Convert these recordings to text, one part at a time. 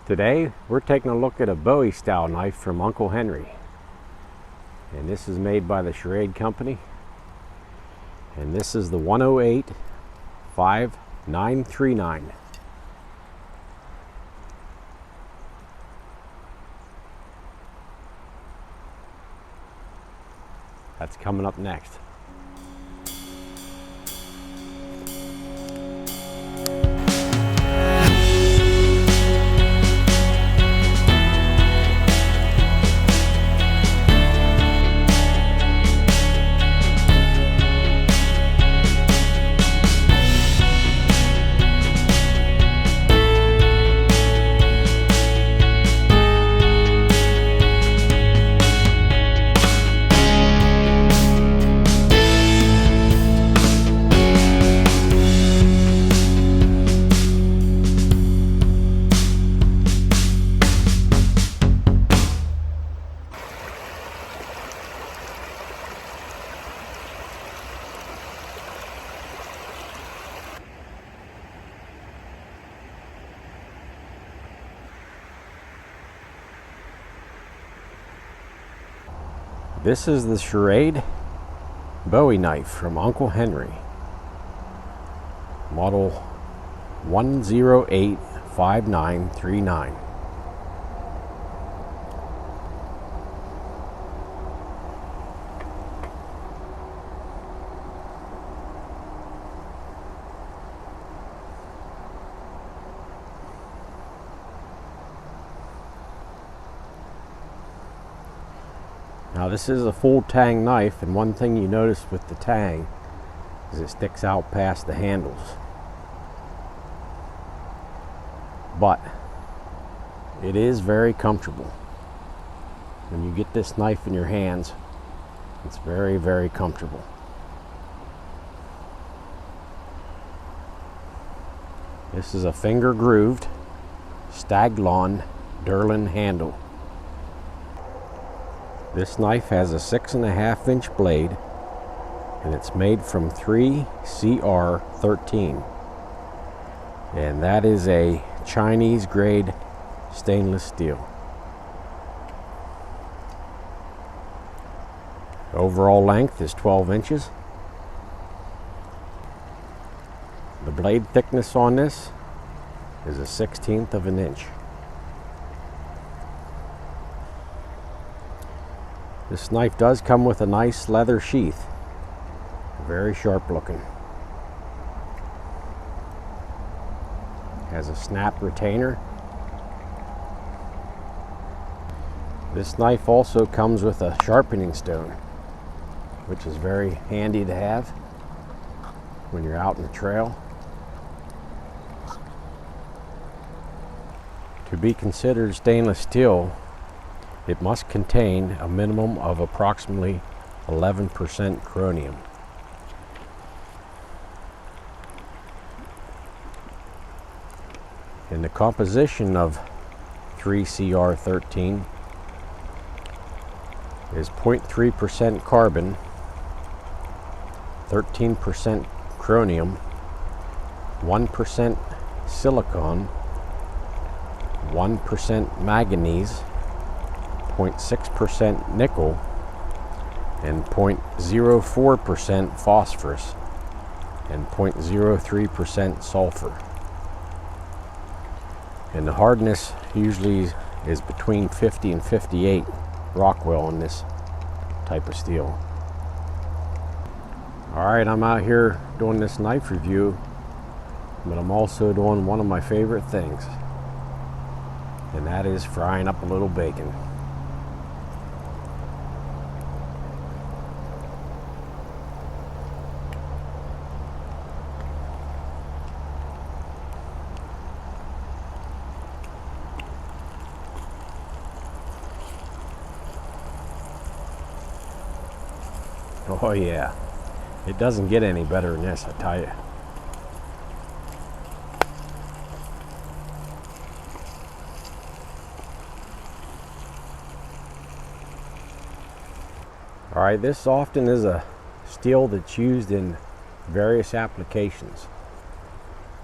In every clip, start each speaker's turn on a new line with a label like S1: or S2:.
S1: Today we're taking a look at a Bowie style knife from Uncle Henry, and this is made by the Schrade company, and this is the 108-5939. That's coming up next. This is the Schrade Bowie knife from Uncle Henry, model 108-5939. Now this is a full tang knife, and one thing you notice with the tang is it sticks out past the handles. But it is very comfortable. When you get this knife in your hands, it's very, very comfortable. This is a finger grooved Staglon Durlin handle. This knife has a 6.5-inch blade, and it's made from 3CR13, and that is a Chinese grade stainless steel. Overall length is 12 inches. The blade thickness on this is 1/16 of an inch. This knife does come with a nice leather sheath, very sharp looking. Has a snap retainer. This knife also comes with a sharpening stone, which is very handy to have when you're out in the trail. To be considered stainless steel, it must contain a minimum of approximately 11% chromium. And the composition of 3CR13 is 0.3% carbon, 13% chromium, 1% silicon, 1% manganese, 0.6% nickel, and 0.04% phosphorus, and 0.03% sulfur. And the hardness usually is between 50 and 58 Rockwell on this type of steel. Alright, I'm out here doing this knife review, but I'm also doing one of my favorite things, and that is frying up a little bacon. Oh yeah, it doesn't get any better than this, I tell you. Alright, this often is a steel that's used in various applications,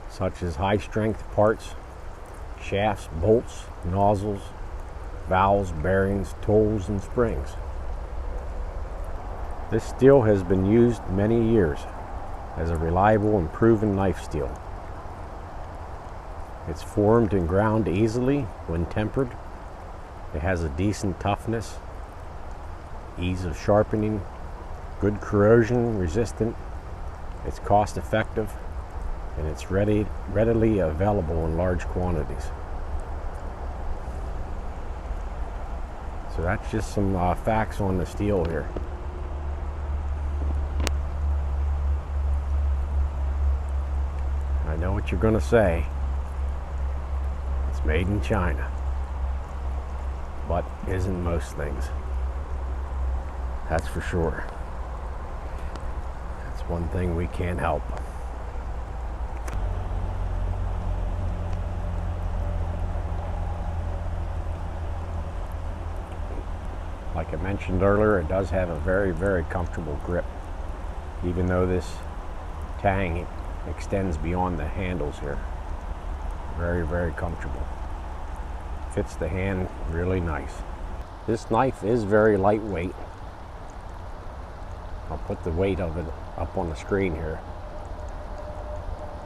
S1: such as high strength parts, shafts, bolts, nozzles, valves, bearings, tools, and springs. This steel has been used many years as a reliable and proven knife steel. It's formed and ground easily when tempered. It has a decent toughness, ease of sharpening, good corrosion resistant. It's cost effective, and it's readily available in large quantities. So that's just some facts on the steel here. I know what you're going to say. It's made in China. But isn't most things. That's for sure. That's one thing we can't help. Like I mentioned earlier, it does have a very, very comfortable grip. Even though this tang extends beyond the handles here. Very, very comfortable. Fits the hand really nice. This knife is very lightweight. I'll put the weight of it up on the screen here.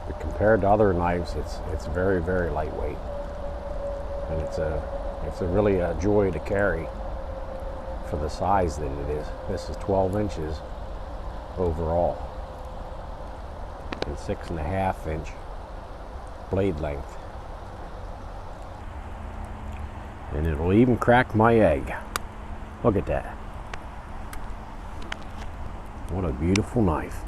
S1: But compared to other knives, it's very, very lightweight. And it's a really a joy to carry for the size that it is. This is 12 inches overall and 6.5 inch blade length. And it'll even crack my egg. Look at that. What a beautiful knife.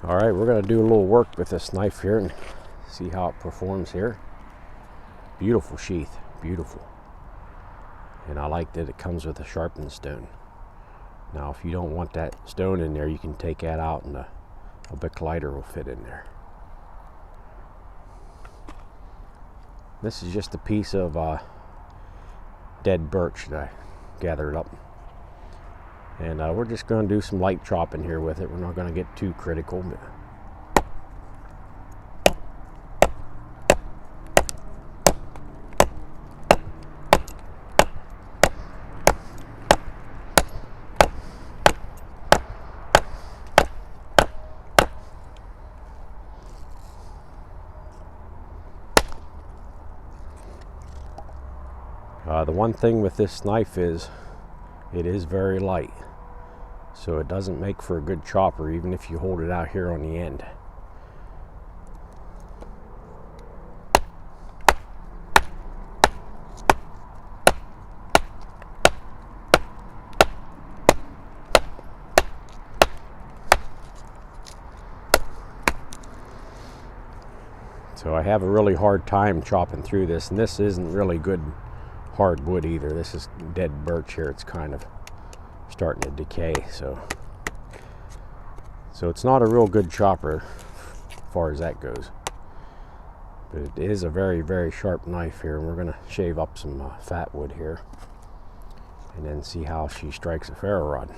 S1: All right, we're going to do a little work with this knife here and see how it performs here. Beautiful sheath, beautiful. And I like that it comes with a sharpened stone. Now, if you don't want that stone in there, you can take that out and a Bic lighter will fit in there. This is just a piece of dead birch that I gathered up. And we're just going to do some light chopping here with it. We're not going to get too critical. But the one thing with this knife is it is very light, so it doesn't make for a good chopper even if you hold it out here on the end. So I have a really hard time chopping through this, and this isn't really good hard wood either. This is dead birch here. It's kind of starting to decay, so it's not a real good chopper as far as that goes. But it is a very, very sharp knife here, and we're going to shave up some fat wood here and then see how she strikes a ferro rod.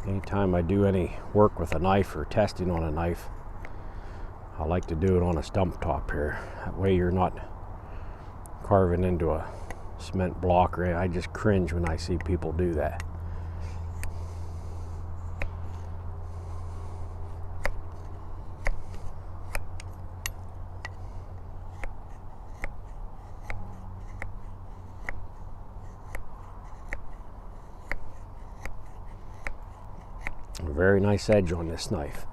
S1: Anytime I do any work with a knife or testing on a knife, I like to do it on a stump top here. That way you're not carving into a cement block, or I just cringe when I see people do that. A very nice edge on this knife.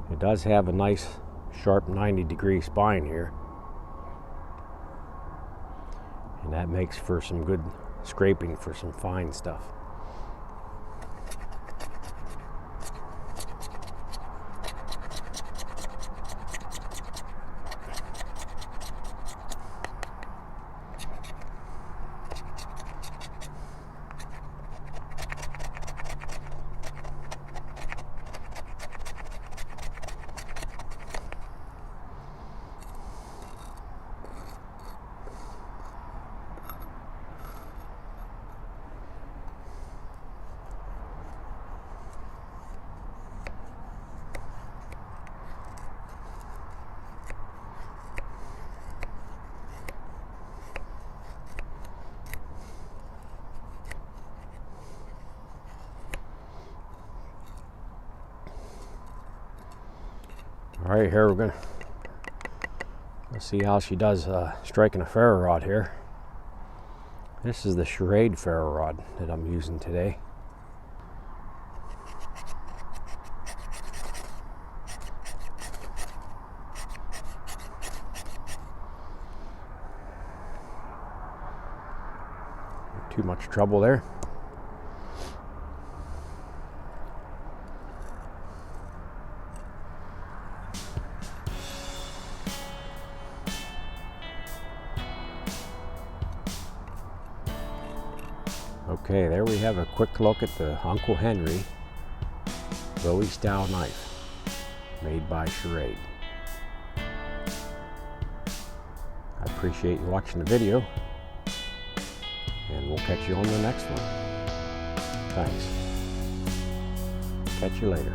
S1: It does have a nice sharp 90-degree spine here, and that that makes for some good scraping for some fine stuff. All right, here let's see how she does striking a ferro rod here. This is the Schrade ferro rod that I'm using today. Not too much trouble there. Okay, there we have a quick look at the Uncle Henry Bowie style knife made by Schrade. I appreciate you watching the video, and we'll catch you on the next one. Thanks. Catch you later.